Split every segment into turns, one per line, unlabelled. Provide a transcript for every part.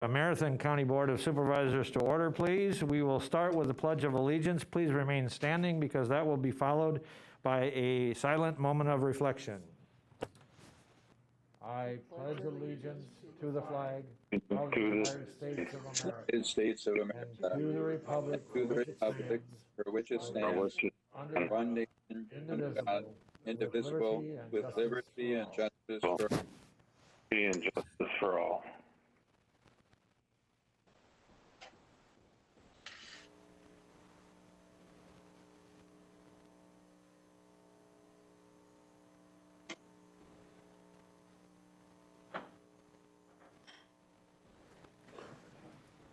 Marathon County Board of Supervisors to order, please. We will start with the Pledge of Allegiance. Please remain standing because that will be followed by a silent moment of reflection. I pledge allegiance to the flag of the United States of America,
United States of America,
and to the republic for which it stands, one nation, under God, indivisible, with liberty and justice
for all.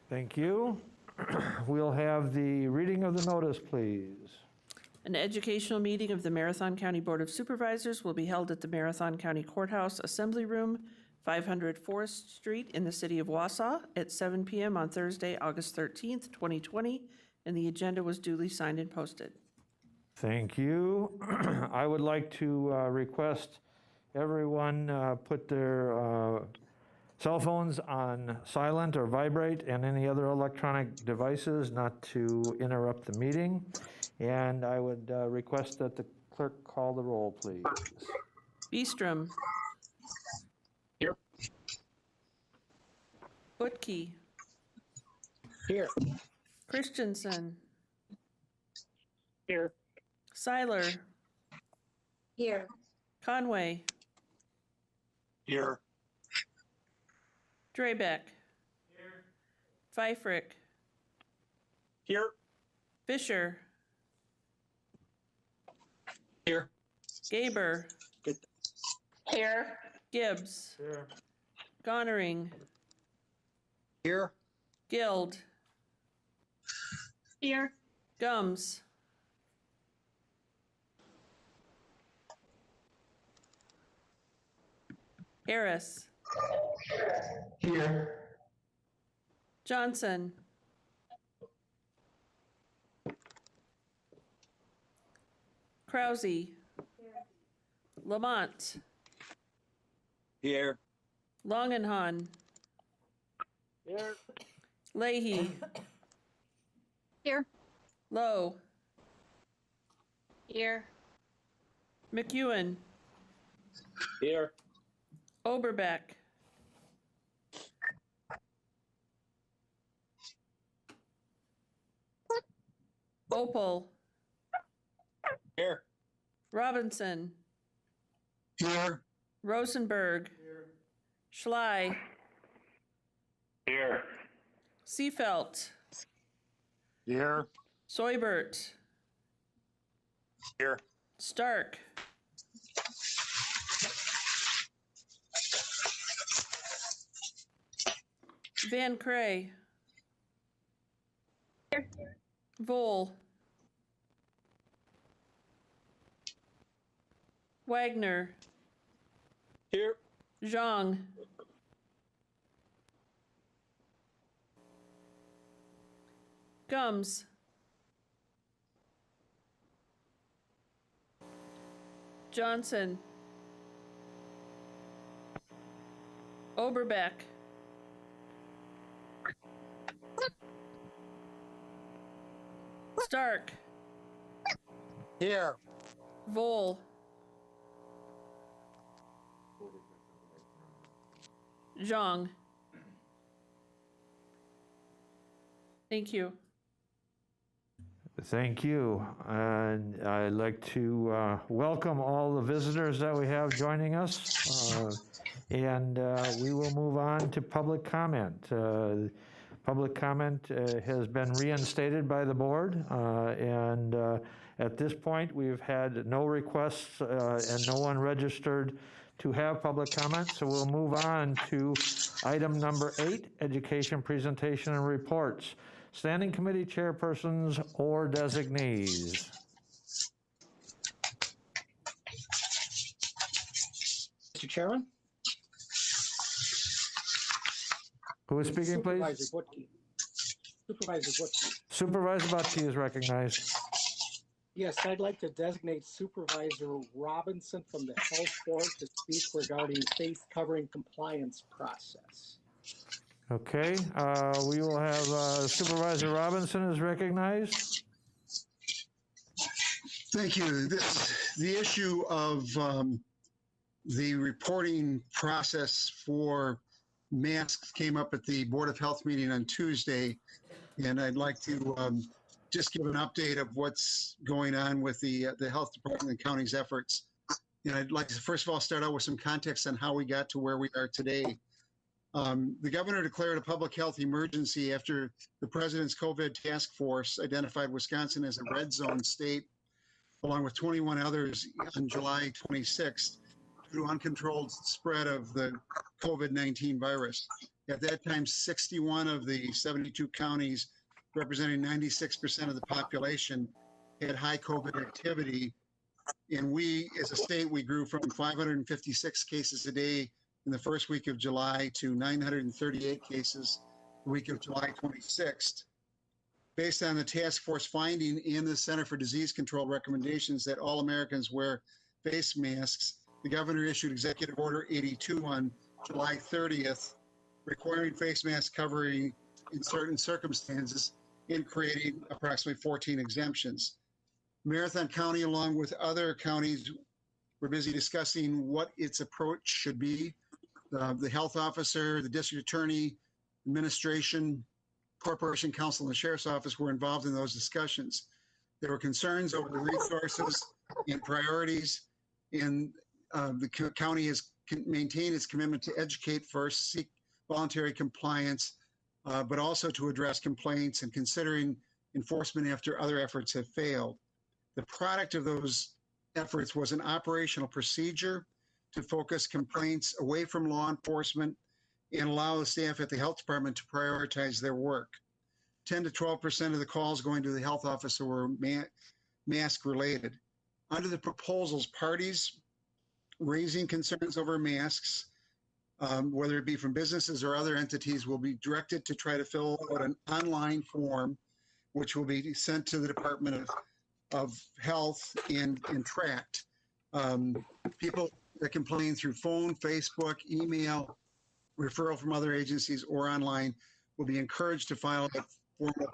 Thank you. We'll have the reading of the notice, please.
An educational meeting of the Marathon County Board of Supervisors will be held at the Marathon County Courthouse Assembly Room, 500 Forest Street in the city of Wausau at 7 p.m. on Thursday, August 13th, 2020, and the agenda was duly signed and posted.
Thank you. I would like to request everyone put their cell phones on silent or vibrate and any other electronic devices not to interrupt the meeting. And I would request that the clerk call the roll, please.
Beestrom.
Here.
Butke.
Here.
Christensen.
Here.
Seiler.
Here.
Conway.
Here.
Drebeck. Here. Pfeifrick.
Here.
Fisher.
Here.
Gaber.
Here.
Gibbs.
Here.
Gonnering.
Here.
Guild.
Here.
Gums. Harris.
Here.
Johnson. Krause. Lamont.
Here.
Longenhan.
Here.
Leahy.
Here.
Lowe.
Here.
McEwen.
Here.
Oberbeck. Opal.
Here.
Robinson.
Here.
Rosenberg. Schley.
Here.
Seefelt.
Here.
Soibert.
Here.
Stark. Van Cray.
Here.
Vole. Wagner.
Here.
Zhang. Gums. Johnson. Oberbeck. Stark.
Here.
Vole. Zhang. Thank you.
Thank you. And I'd like to welcome all the visitors that we have joining us. And we will move on to public comment. Public comment has been reinstated by the board. And at this point, we've had no requests and no one registered to have public comment. So we'll move on to item number 8, education presentation and reports. Standing committee chairpersons or designees.
Mr. Chairman?
Who is speaking, please?
Supervisor Butke. Supervisor Butke.
Supervisor Butke is recognized.
Yes, I'd like to designate Supervisor Robinson from the Health Board to speak regarding face covering compliance process.
Okay, we will have Supervisor Robinson is recognized.
Thank you. The issue of the reporting process for masks came up at the Board of Health meeting on Tuesday, and I'd like to just give an update of what's going on with the Health Department and the county's efforts. And I'd like to first of all start out with some context on how we got to where we are today. The governor declared a public health emergency after the president's COVID task force identified Wisconsin as a red zone state, along with 21 others on July 26th, due to uncontrolled spread of the COVID-19 virus. At that time, 61 of the 72 counties, representing 96% of the population, had high COVID activity. And we, as a state, we grew from 556 cases a day in the first week of July to 938 cases the week of July 26th. Based on the task force finding in the Center for Disease Control recommendations that all Americans wear face masks, the governor issued Executive Order 82 on July 30th, requiring face mask covering in certain circumstances and creating approximately 14 exemptions. Marathon County, along with other counties, were busy discussing what its approach should be. The health officer, the district attorney, administration, corporation counsel, and the sheriff's office were involved in those discussions. There were concerns over the resources and priorities, and the county has maintained its commitment to educate first, seek voluntary compliance, but also to address complaints and considering enforcement after other efforts have failed. The product of those efforts was an operational procedure to focus complaints away from law enforcement and allow the staff at the health department to prioritize their work. 10 to 12% of the calls going to the health officer were mask related. Under the proposals, parties raising concerns over masks, whether it be from businesses or other entities, will be directed to try to fill out an online form, which will be sent to the Department of Health and tracked. People that complain through phone, Facebook, email, referral from other agencies, or online will be encouraged to file a formal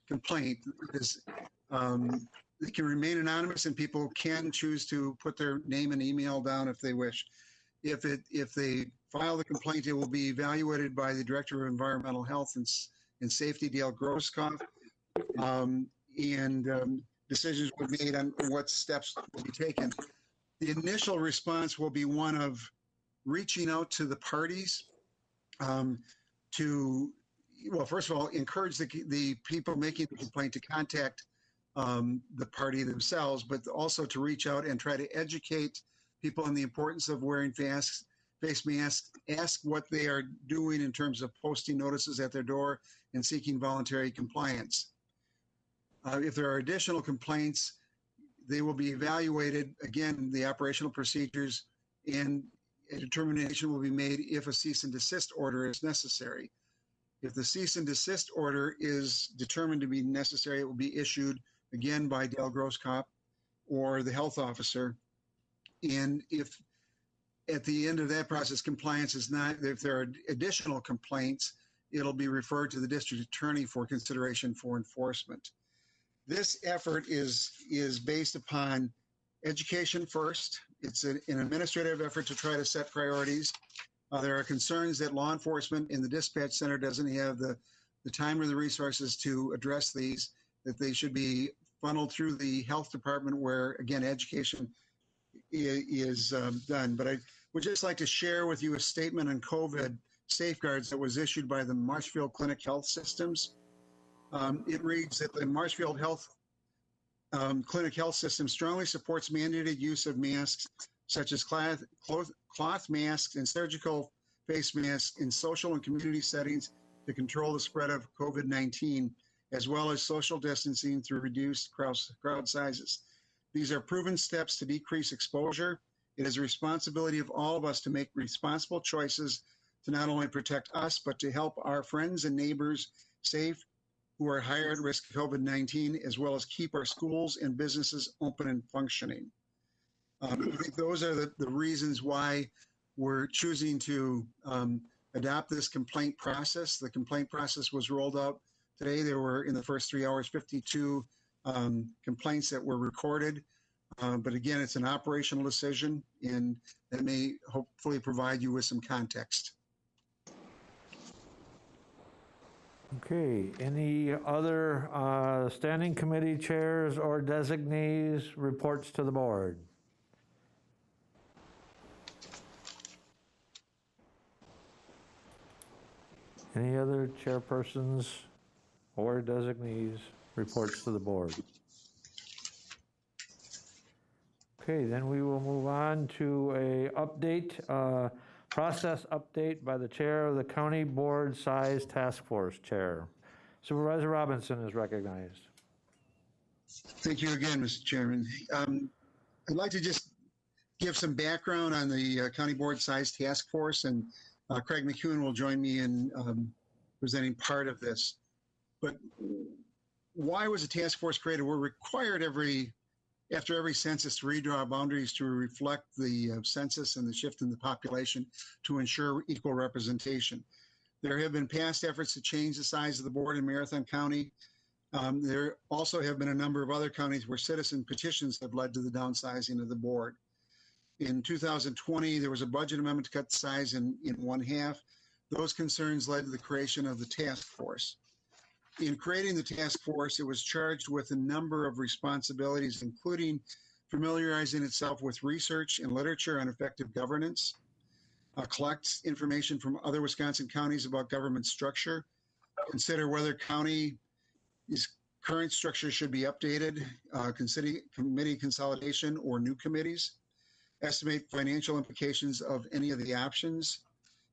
complaint. It can remain anonymous, and people can choose to put their name and email down if they wish. If they file the complaint, it will be evaluated by the Director of Environmental Health and Safety, Dale Groskopf, and decisions will be made on what steps will be taken. The initial response will be one of reaching out to the parties to, well, first of all, encourage the people making the complaint to contact the party themselves, but also to reach out and try to educate people on the importance of wearing face masks, ask what they are doing in terms of posting notices at their door and seeking voluntary compliance. If there are additional complaints, they will be evaluated, again, the operational procedures, and a determination will be made if a cease and desist order is necessary. If the cease and desist order is determined to be necessary, it will be issued again by Dale Groskopf or the health officer. And if at the end of that process compliance is not, if there are additional complaints, it'll be referred to the district attorney for consideration for enforcement. This effort is based upon education first. It's an administrative effort to try to set priorities. There are concerns that law enforcement in the dispatch center doesn't have the time or the resources to address these, that they should be funneled through the health department where, again, education is done. But I would just like to share with you a statement on COVID safeguards that was issued by the Marshfield Clinic Health Systems. It reads that the Marshfield Clinic Health System strongly supports mandated use of masks, such as cloth masks and surgical face masks in social and community settings to control the spread of COVID-19, as well as social distancing through reduced crowd sizes. These are proven steps to decrease exposure. It is a responsibility of all of us to make responsible choices to not only protect us, but to help our friends and neighbors safe who are higher at risk of COVID-19, as well as keep our schools and businesses open and functioning. I think those are the reasons why we're choosing to adopt this complaint process. The complaint process was rolled out today. There were, in the first 3 hours, 52 complaints that were recorded. But again, it's an operational decision, and that may hopefully provide you with some context.
Okay, any other standing committee chairs or designees reports to the board? Any other chairpersons or designees reports to the board? Okay, then we will move on to a update, process update by the chair of the County Board Size Task Force Chair. Supervisor Robinson is recognized.
Thank you again, Mr. Chairman. I'd like to just give some background on the County Board Size Task Force, and Craig McEwen will join me in presenting part of this. But why was a task force created? We're required after every census to redraw boundaries to reflect the census and the shift in the population to ensure equal representation. There have been past efforts to change the size of the board in Marathon County. There also have been a number of other counties where citizen petitions have led to the downsizing of the board. In 2020, there was a budget amendment to cut the size in one half. Those concerns led to the creation of the task force. In creating the task force, it was charged with a number of responsibilities, including familiarizing itself with research and literature on effective governance, collect information from other Wisconsin counties about government structure, consider whether county's current structure should be updated, consider committee consolidation or new committees, estimate financial implications of any of the options,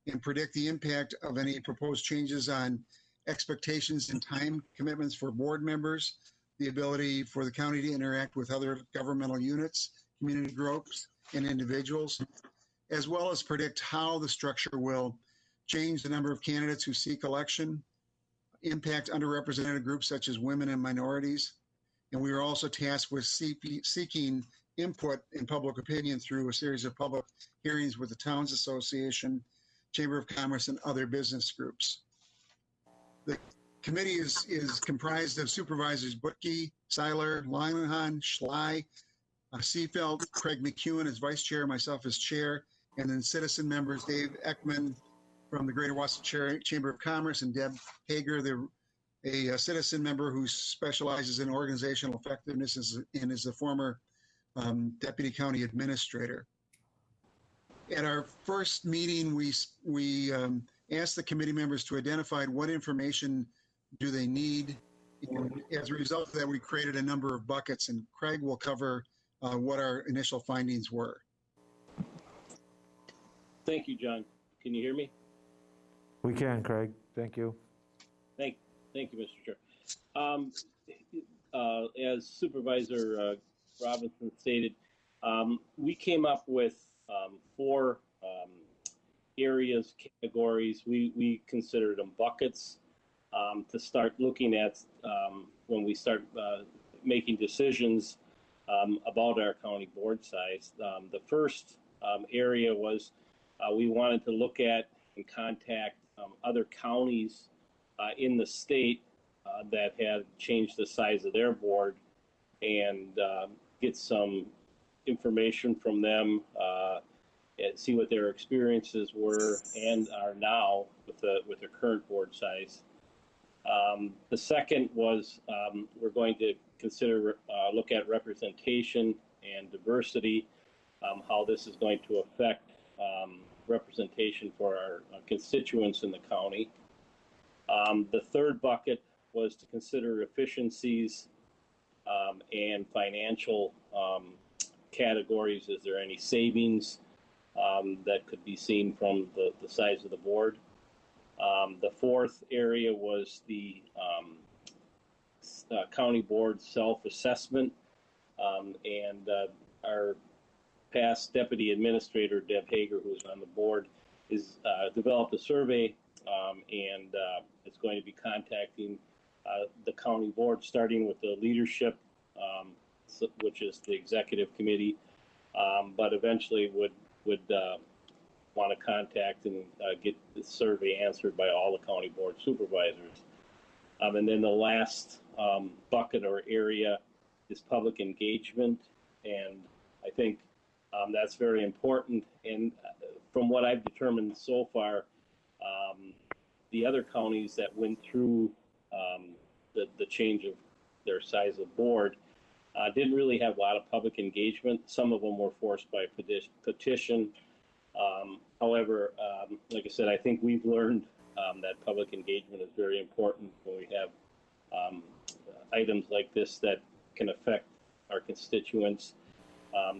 and predict the impact of any proposed changes on expectations and time commitments for board members, the ability for the county to interact with other governmental units, community groups, and individuals, as well as predict how the structure will change the number of candidates who seek election, impact underrepresented groups such as women and minorities. And we are also tasked with seeking input in public opinion through a series of public hearings with the Towns Association, Chamber of Commerce, and other business groups. The committee is comprised of Supervisors Butke, Seiler, Linehan, Schley, Seefeld, Craig McEwen as vice chair, myself as chair, and then citizen members Dave Ekman from the Greater Wausau Chamber of Commerce, and Deb Hager, a citizen member who specializes in organizational effectiveness and is a former deputy county administrator. At our first meeting, we asked the committee members to identify what information do they need. And as a result of that, we created a number of buckets, and Craig will cover what our initial findings were.
Thank you, John. Can you hear me?
We can, Craig. Thank you.
Thank you, Mr. Chair. As Supervisor Robinson stated, we came up with 4 areas, categories. We considered them buckets to start looking at when we start making decisions about our county board size. The first area was we wanted to look at and contact other counties in the state that had changed the size of their board and get some information from them and see what their experiences were and are now with their current board size. The second was we're going to consider look at representation and diversity, how this is going to affect representation for our constituents in the county. The third bucket was to consider efficiencies and financial categories. Is there any savings that could be seen from the size of the board? The fourth area was the county board self-assessment, and our past deputy administrator, Deb Hager, who is on the board, is developed a survey and is going to be contacting the county board, starting with the leadership, which is the executive committee, but eventually would want to contact and get the survey answered by all the county board supervisors. And then the last bucket or area is public engagement, and I think that's very important. And from what I've determined so far, the other counties that went through the change of their size of board didn't really have a lot of public engagement. Some of them were forced by petition. However, like I said, I think we've learned that public engagement is very important when we have items like this that can affect our constituents.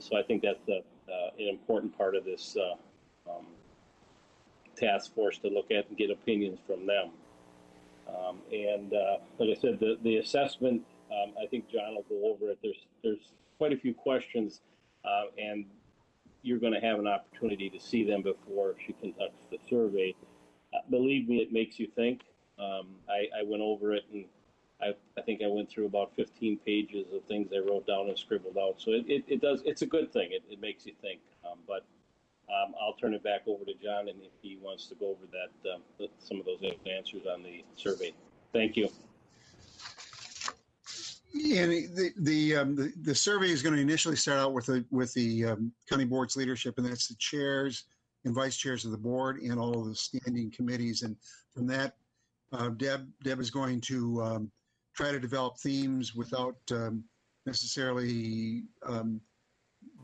So I think that's an important part of this task force to look at and get opinions from them. Like I said, the assessment, I think John will go over it. There's quite a few questions, and you're going to have an opportunity to see them before she conducts the survey. Believe me, it makes you think. I went over it, and I think I went through about 15 pages of things I wrote down and scribbled out. So it does. It's a good thing. It makes you think. But I'll turn it back over to John, and if he wants to go over that, some of those answers on the survey. Thank you.
And the survey is going to initially start out with the county board's leadership, and that's the chairs and vice chairs of the board and all of the standing committees. And from that, Deb is going to try to develop themes without necessarily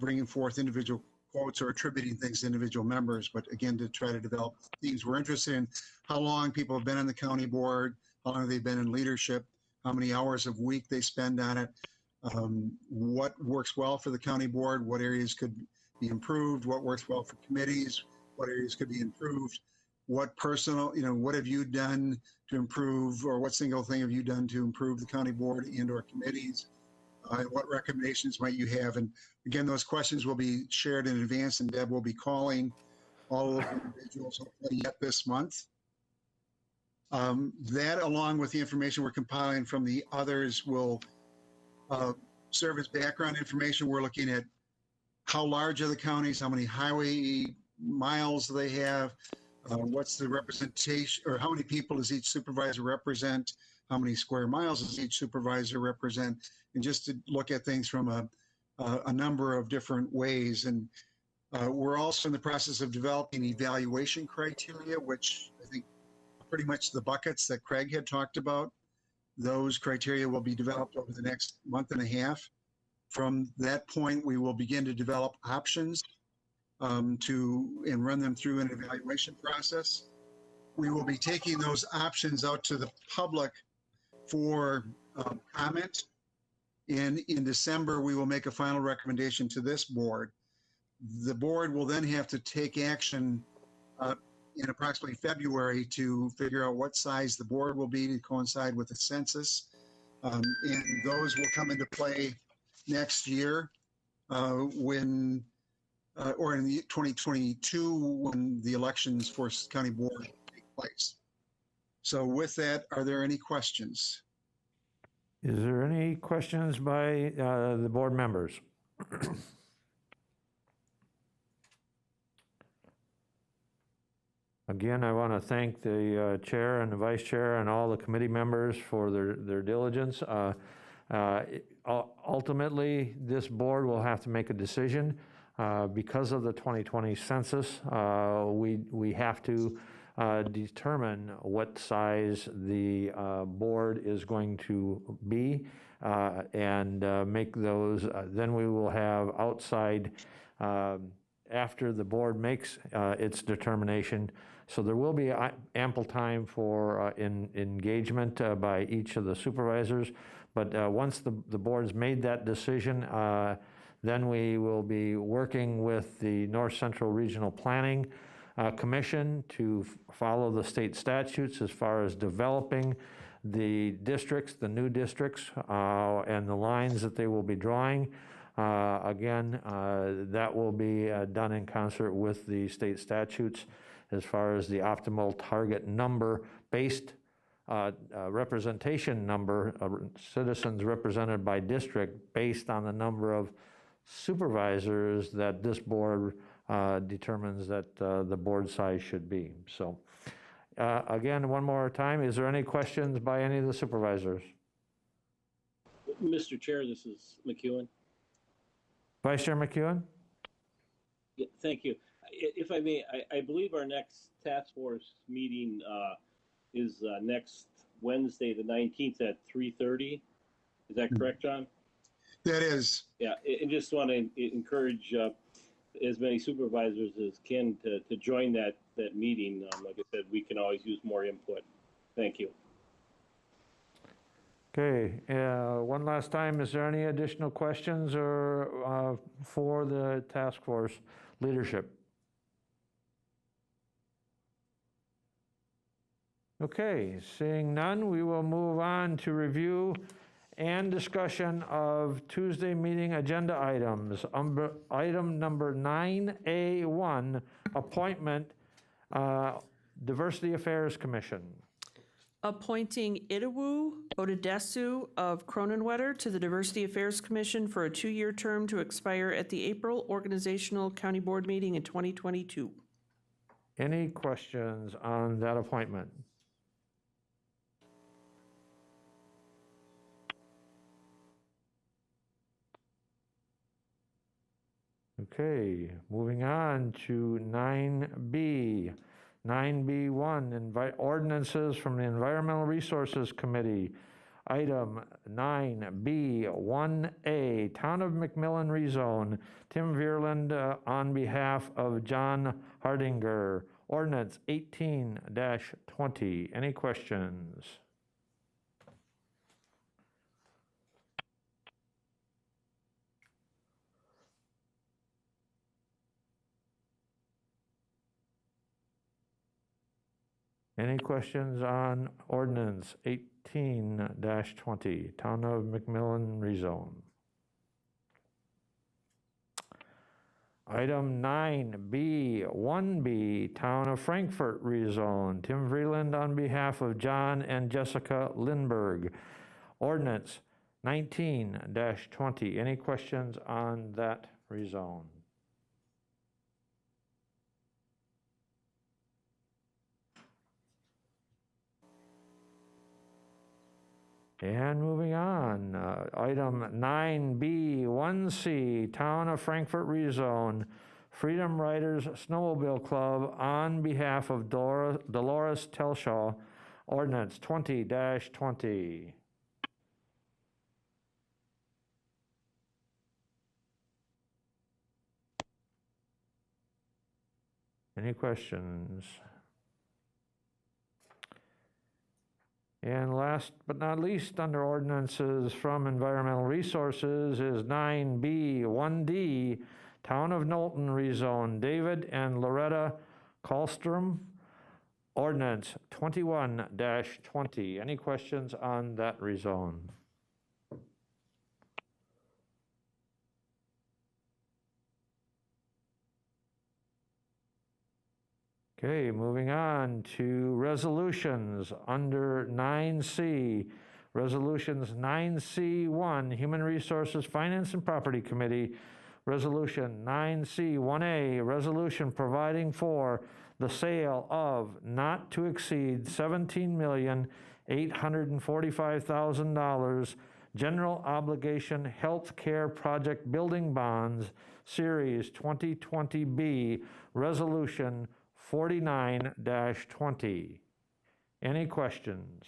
bringing forth individual quotes or attributing things to individual members, but again, to try to develop themes. We're interested in how long people have been on the county board, how long they've been in leadership, how many hours a week they spend on it, what works well for the county board, what areas could be improved, what works well for committees, what areas could be improved, what personal, what have you done to improve, or what single thing have you done to improve the county board and or committees, and what recommendations might you have? And again, those questions will be shared in advance, and Deb will be calling all of those individuals hopefully yet this month. That, along with the information we're compiling from the others, will serve as background information. We're looking at how large are the counties, how many highway miles do they have, what's the representation, or how many people does each supervisor represent, how many square miles does each supervisor represent, and just to look at things from a number of different ways. And we're also in the process of developing evaluation criteria, which I think pretty much the buckets that Craig had talked about. Those criteria will be developed over the next month and a half. From that point, we will begin to develop options and run them through an evaluation process. We will be taking those options out to the public for comment. And in December, we will make a final recommendation to this board. The board will then have to take action in approximately February to figure out what size the board will be to coincide with the census. And those will come into play next year when, or in the 2022, when the elections for county board take place. So with that, are there any questions?
Is there any questions by the board members? Again, I want to thank the chair and the vice chair and all the committee members for their diligence. Ultimately, this board will have to make a decision. Because of the 2020 census, we have to determine what size the board is going to be and make those. Then we will have outside, after the board makes its determination. So there will be ample time for engagement by each of the supervisors. But once the board's made that decision, then we will be working with the North Central Regional Planning Commission to follow the state statutes as far as developing the districts, the new districts, and the lines that they will be drawing. Again, that will be done in concert with the state statutes as far as the optimal target number based representation number of citizens represented by district based on the number of supervisors that this board determines that the board size should be. So again, one more time, is there any questions by any of the supervisors?
Mr. Chair, this is McEwen.
Vice Chair McEwen?
Yeah, thank you. If I may, I believe our next task force meeting is next Wednesday, the 19th at 3:30. Is that correct, John?
That is,
Yeah, and just want to encourage as many supervisors as can to join that meeting. Like I said, we can always use more input. Thank you.
Okay, one last time, is there any additional questions or for the task force leadership? Okay, seeing none, we will move on to review and discussion of Tuesday meeting agenda items. Item number 9A1, appointment, Diversity Affairs Commission.
Appointing Idawu Odedesu of Cronenwetter to the Diversity Affairs Commission for a 2-year term to expire at the April Organizational County Board meeting in 2022.
Any questions on that appointment? Okay, moving on to 9B. 9B1, ordinances from the Environmental Resources Committee. Item 9B1A, Town of McMillan rezone. Tim Veerland on behalf of John Hardinger. Ordinance 18-20. Any questions? Any questions on ordinance 18-20, Town of McMillan rezone? Item 9B1B, Town of Frankfurt rezone. Tim Vreeland on behalf of John and Jessica Lindberg. Ordinance 19-20. Any questions on that rezone? And moving on, item 9B1C, Town of Frankfurt rezone, Freedom Riders Snowmobile Club on behalf of Dolores Telshaw, ordinance 20-20. Any questions? And last but not least, under ordinances from Environmental Resources is 9B1D, Town of Knowlton rezone, David and Loretta Kallstrom, ordinance 21-20. Any questions on that rezone? Okay, moving on to resolutions under 9C. Resolutions 9C1, Human Resources, Finance and Property Committee. Resolution 9C1A, resolution providing for the sale of not to exceed $17,845,000 general obligation health care project building bonds, Series 2020B, Resolution 49-20. Any questions?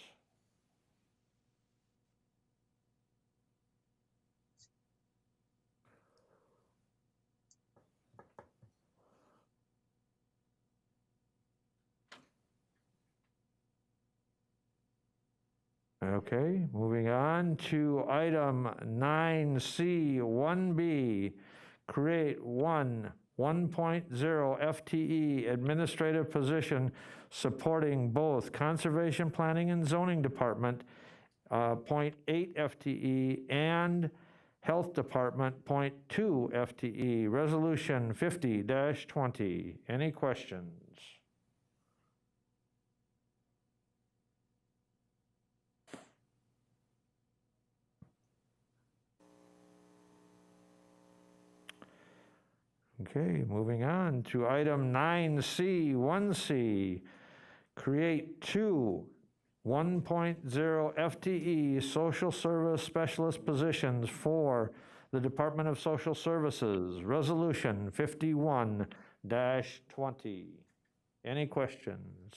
Okay, moving on to item 9C1B, create 1.0 FTE administrative position supporting both Conservation Planning and Zoning Department, 0.8 FTE, and Health Department, 0.2 FTE. Resolution 50-20. Any questions? Okay, moving on to item 9C, 1C. Create two 1.0 FTE social service specialist positions for the Department of Social Services. Resolution 51-20. Any questions?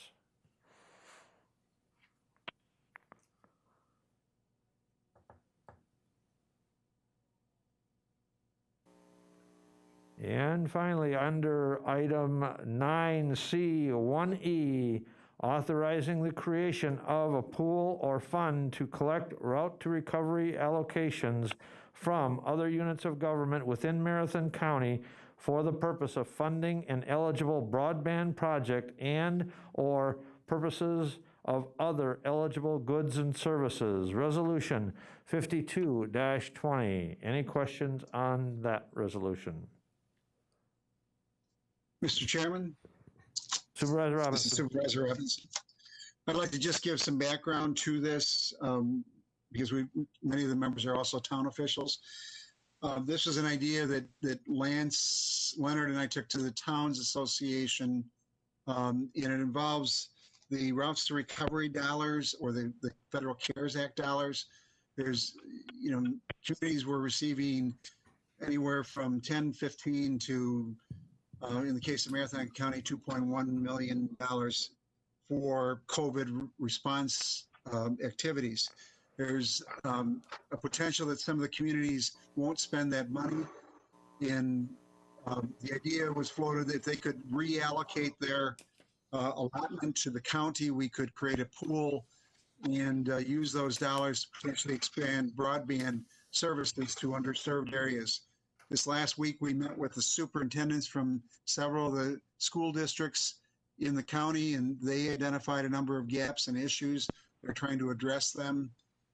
And finally, under item 9C, 1E, authorizing the creation of a pool or fund to collect route to recovery allocations from other units of government within Marathon County for the purpose of funding an eligible broadband project and/or purposes of other eligible goods and services. Resolution 52-20. Any questions on that resolution?
Mr. Chairman,
Supervisor
this is
Robinson.
Supervisor Robinson. I'd like to just give some background to this because many of the members are also town officials. This was an idea that Leonard and I took to the Towns Association, and it involves the routes to recovery dollars or the Federal CARES Act dollars. There's, communities were receiving anywhere from 10, 15 to in the case of Marathon County, $2.1 million for COVID response activities. There's a potential that some of the communities won't spend that money. And the idea was floated that if they could reallocate their allotment to the county, we could create a pool and use those dollars to potentially expand broadband services to underserved areas. This last week, we met with the superintendents from several of the school districts in the county, and they identified a number of gaps and issues. They're trying to address them.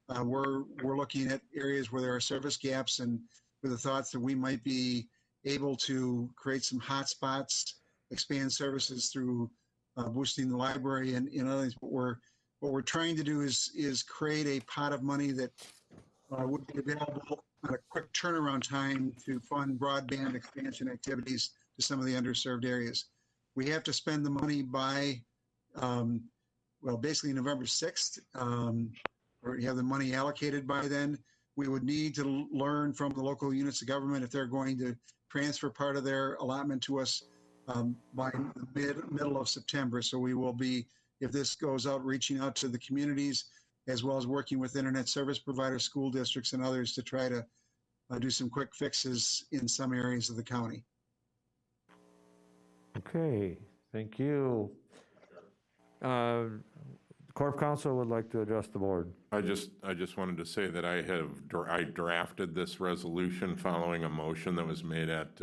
We're looking at areas where there are service gaps, and with the thoughts that we might be able to create some hotspots, expand services through boosting the library and other things. But what we're trying to do is create a pot of money that would be available on a quick turnaround time to fund broadband expansion activities to some of the underserved areas. We have to spend the money by, basically November 6th, or you have the money allocated by then. We would need to learn from the local units of government if they're going to transfer part of their allotment to us by the middle of September. So we will be, if this goes out, reaching out to the communities, as well as working with internet service providers, school districts, and others to try to do some quick fixes in some areas of the county.
Okay, thank you. Corp Counsel would like to address the board.
I just wanted to say that I drafted this resolution following a motion that was made at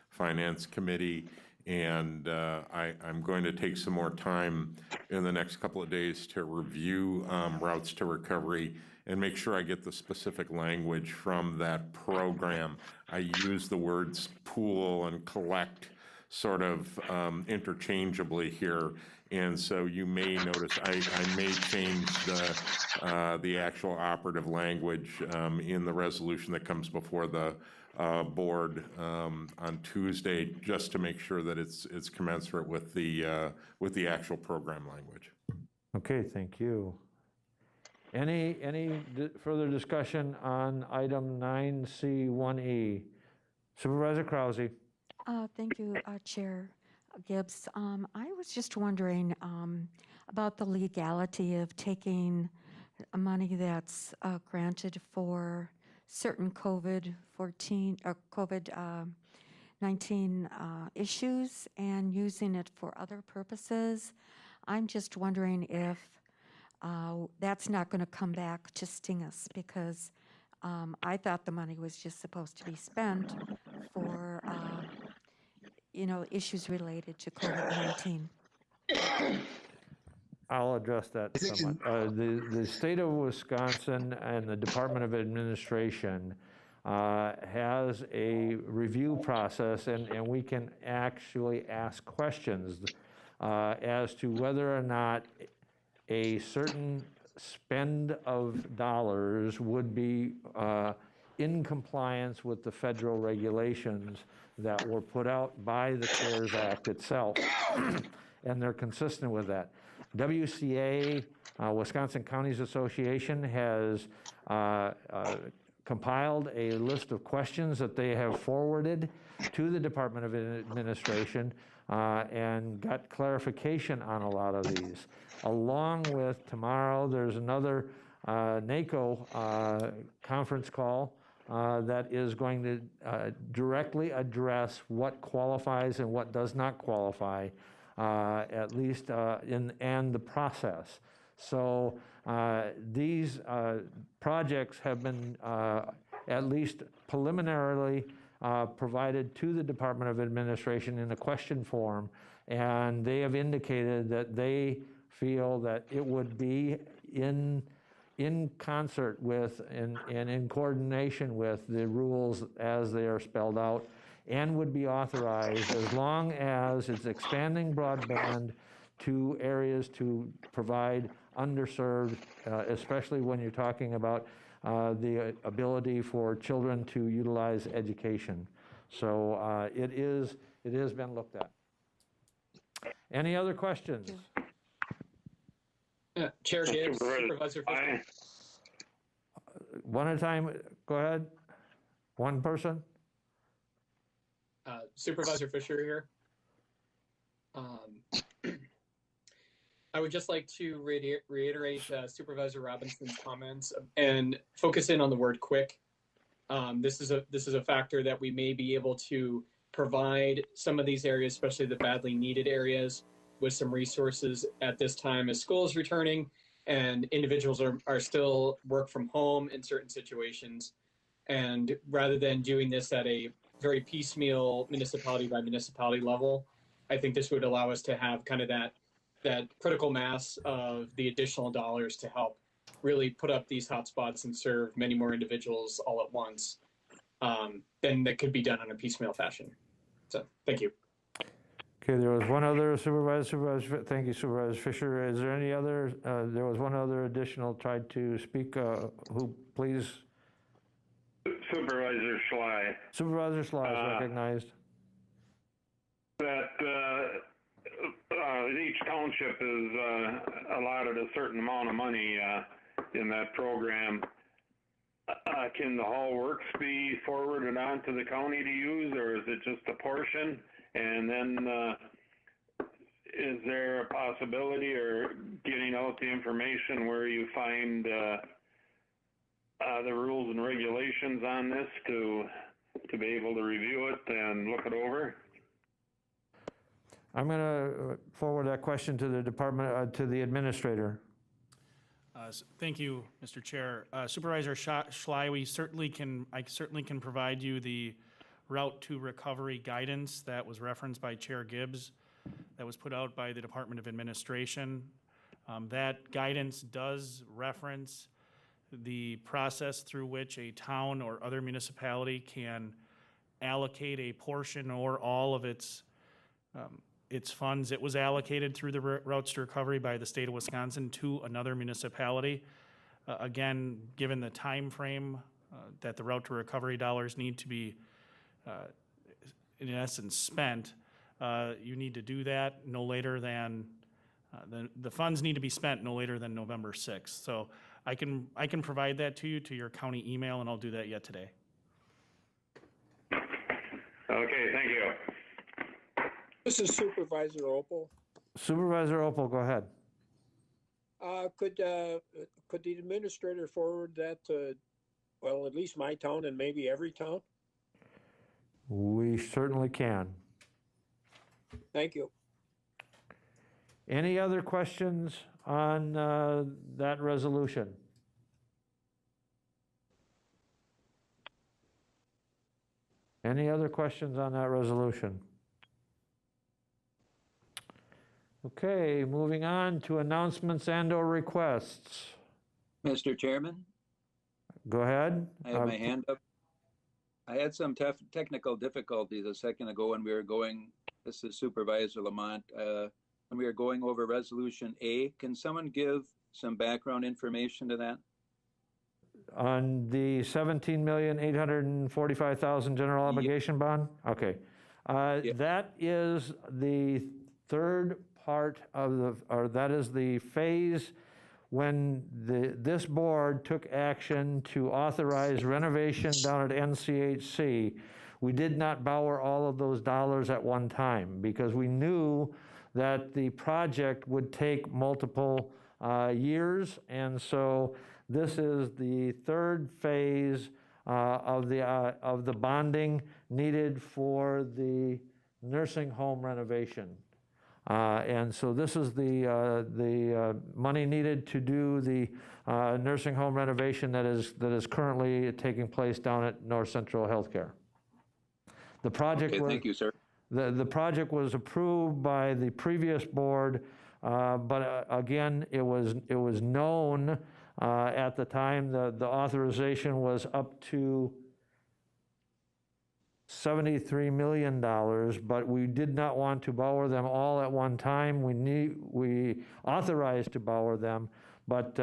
Finance Committee, and I'm going to take some more time in the next couple of days to review routes to recovery and make sure I get the specific language from that program. I use the words pool and collect sort of interchangeably here. And so you may notice I may change the actual operative language in the resolution that comes before the board on Tuesday, just to make sure that it's commensurate with the actual program language.
Okay, thank you. Any further discussion on item 9C1E? Supervisor Krause.
Thank you, Chair Gibbs. I was just wondering about the legality of taking money that's granted for certain COVID-19 issues and using it for other purposes. I'm just wondering if that's not going to come back to sting us, because I thought the money was just supposed to be spent for issues related to COVID-19.
I'll address that somewhat. The state of Wisconsin and the Department of Administration has a review process, and we can actually ask questions as to whether or not a certain spend of dollars would be in compliance with the federal regulations that were put out by the CARES Act itself, and they're consistent with that. WCA, Wisconsin Counties Association, has compiled a list of questions that they have forwarded to the Department of Administration and got clarification on a lot of these. Along with tomorrow, there's another NACO conference call that is going to directly address what qualifies and what does not qualify, at least and the process. So these projects have been at least preliminarily provided to the Department of Administration in a question form, and they have indicated that they feel that it would be in concert with and in coordination with the rules as they are spelled out, and would be authorized as long as it's expanding broadband to areas to provide underserved, especially when you're talking about the ability for children to utilize education. So it has been looked at. Any other questions?
Chair Gibbs, Supervisor Fisher.
One at a time, go ahead. One person.
Supervisor Fisher here. I would just like to reiterate Supervisor Robinson's comments and focus in on the word quick. This is a factor that we may be able to provide some of these areas, especially the badly needed areas, with some resources at this time as school is returning and individuals are still work from home in certain situations. And rather than doing this at a very piecemeal municipality by municipality level, I think this would allow us to have kind of that critical mass of the additional dollars to help really put up these hotspots and serve many more individuals all at once than that could be done in a piecemeal fashion. So thank you.
Okay, there was one other Supervisor, thank you, Supervisor Fisher. Is there any other, there was one other additional tried to speak, who please?
Supervisor Schley.
Supervisor Schley is recognized.
That each township is allotted a certain amount of money in that program. Can the whole works be forwarded on to the county to use, or is it just a portion? And then is there a possibility or getting out the information where you find the rules and regulations on this to be able to review it and look it over?
I'm going to forward that question to the department, to the administrator.
Thank you, Mr. Chair. Supervisor Schley, I certainly can provide you the route to recovery guidance that was referenced by Chair Gibbs, that was put out by the Department of Administration. That guidance does reference the process through which a town or other municipality can allocate a portion or all of its funds. It was allocated through the routes to recovery by the state of Wisconsin to another municipality. Again, given the time frame that the route to recovery dollars need to be in essence spent, you need to do that no later than the funds need to be spent no later than November 6th. So I can provide that to you to your county email, and I'll do that yet today.
Okay, thank you.
This is Supervisor Opal.
Supervisor Opal, go ahead.
Could the administrator forward that to, well, at least my town and maybe every town?
We certainly can.
Thank you.
Any other questions on that resolution? Any other questions on that resolution? Okay, moving on to announcements and/or requests.
Mr. Chairman,
Go ahead.
I have my hand up. I had some technical difficulties a second ago when we were going, this is Supervisor Lamont, when we were going over Resolution A. Can someone give some background information to that?
On the 17,845,000 general obligation bond? Okay. That is the third part of or that is the phase when this board took action to authorize renovation down at NCHC. We did not borrow all of those dollars at one time because we knew that the project would take multiple years, and so this is the third phase of the bonding needed for the nursing home renovation. And so this is the money needed to do the nursing home renovation that is currently taking place down at North Central Healthcare. The project
Okay, thank you, sir.
The project was approved by the previous board, but again, it was known at the time the authorization was up to $73 million, but we did not want to borrow them all at one time. We authorized to borrow them, but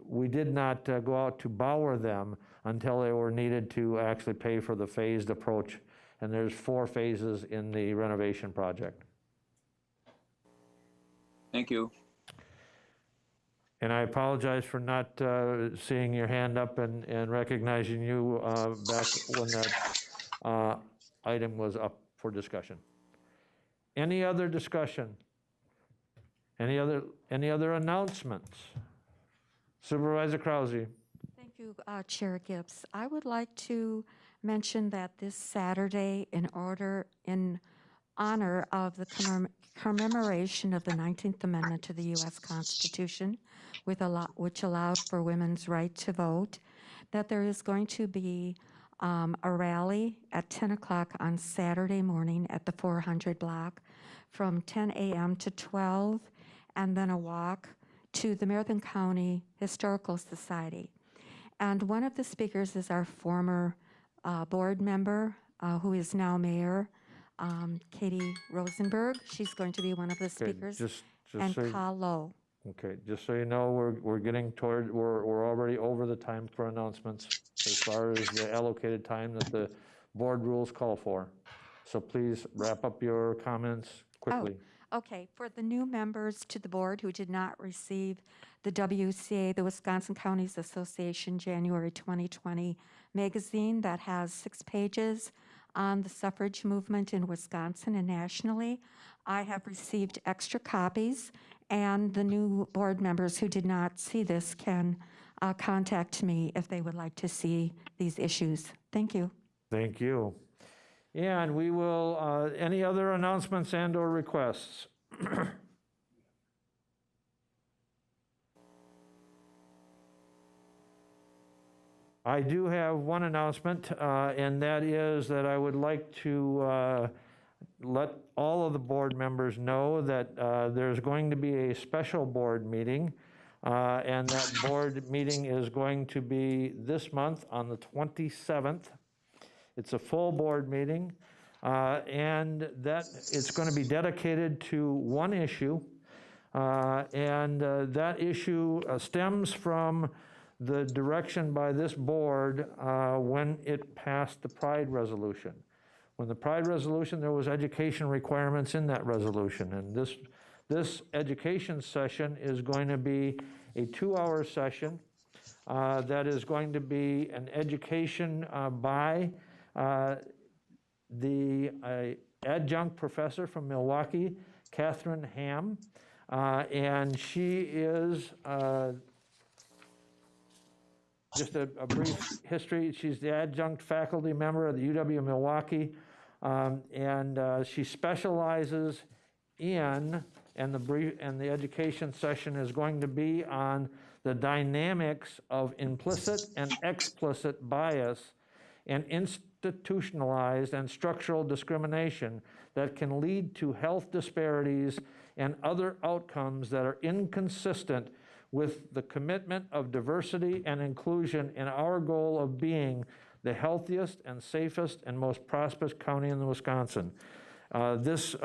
we did not go out to borrow them until they were needed to actually pay for the phased approach. And there's 4 phases in the renovation project.
Thank you.
And I apologize for not seeing your hand up and recognizing you back when that item was up for discussion. Any other discussion? Any other announcements? Supervisor Krause.
Thank you, Chair Gibbs. I would like to mention that this Saturday, in honor of the commemoration of the 19th Amendment to the U.S. Constitution, which allowed for women's right to vote, that there is going to be a rally at 10 o'clock on Saturday morning at the 400 block from 10 a.m. to 12, and then a walk to the Marathon County Historical Society. And one of the speakers is our former board member, who is now mayor, Katie Rosenberg. She's going to be one of the speakers. And
so
Carl Lowe.
Okay, just so you know, we're getting toward, we're already over the time for announcements as far as the allocated time that the board rules call for. So please wrap up your comments quickly.
Oh, okay. For the new members to the board who did not receive the WCA, the Wisconsin Counties Association January 2020 magazine that has 6 pages on the suffrage movement in Wisconsin and nationally, I have received extra copies, and the new board members who did not see this can contact me if they would like to see these issues. Thank you.
Thank you. And we will, any other announcements and or requests? I do have one announcement, and that is that I would like to let all of the board members know that there's going to be a special board meeting, and that board meeting is going to be this month on the 27th. It's a full board meeting, and that it's going to be dedicated to one issue, and that issue stems from the direction by this board when it passed the Pride resolution. When the Pride resolution, there was education requirements in that resolution, and this education session is going to be a 2-hour session that is going to be an education by the adjunct professor from Milwaukee, Catherine Ham, and she is just a brief history. She's the adjunct faculty member of the UW-Milwaukee, and she specializes in, and the education session is going to be on the dynamics of implicit and explicit bias and institutionalized and structural discrimination that can lead to health disparities and other outcomes that are inconsistent with the commitment of diversity and inclusion in our goal of being the healthiest and safest and most prosperous county in Wisconsin. This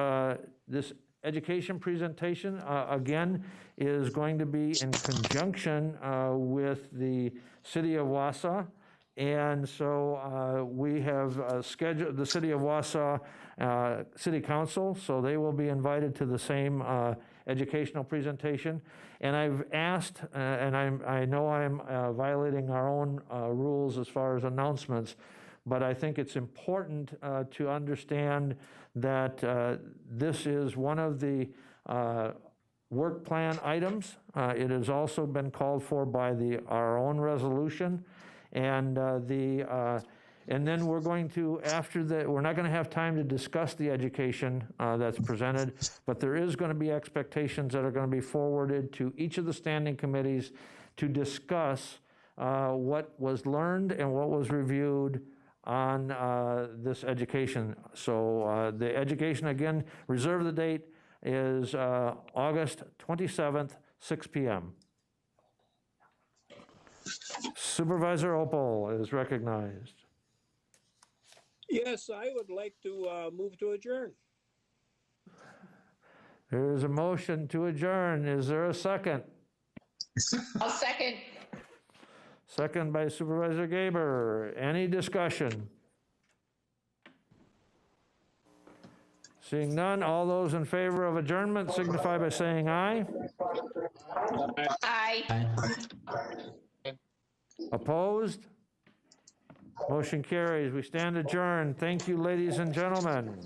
education presentation, again, is going to be in conjunction with the City of Wausau. And so we have scheduled the City of Wausau City Council, so they will be invited to the same educational presentation. And I've asked, and I know I'm violating our own rules as far as announcements, but I think it's important to understand that this is one of the work plan items. It has also been called for by our own resolution. And and then we're going to, after that, we're not going to have time to discuss the education that's presented, but there is going to be expectations that are going to be forwarded to each of the standing committees to discuss what was learned and what was reviewed on this education. So the education, again, reserve the date is August 27th, 6 p.m. Supervisor Opal is recognized.
Yes, I would like to move to adjourn.
There is a motion to adjourn. Is there a second?
I'll second.
Second by Supervisor Gaber. Any discussion? Seeing none, all those in favor of adjournment signify by saying aye.
Aye.
Opposed? Motion carries. We stand adjourned. Thank you, ladies and gentlemen.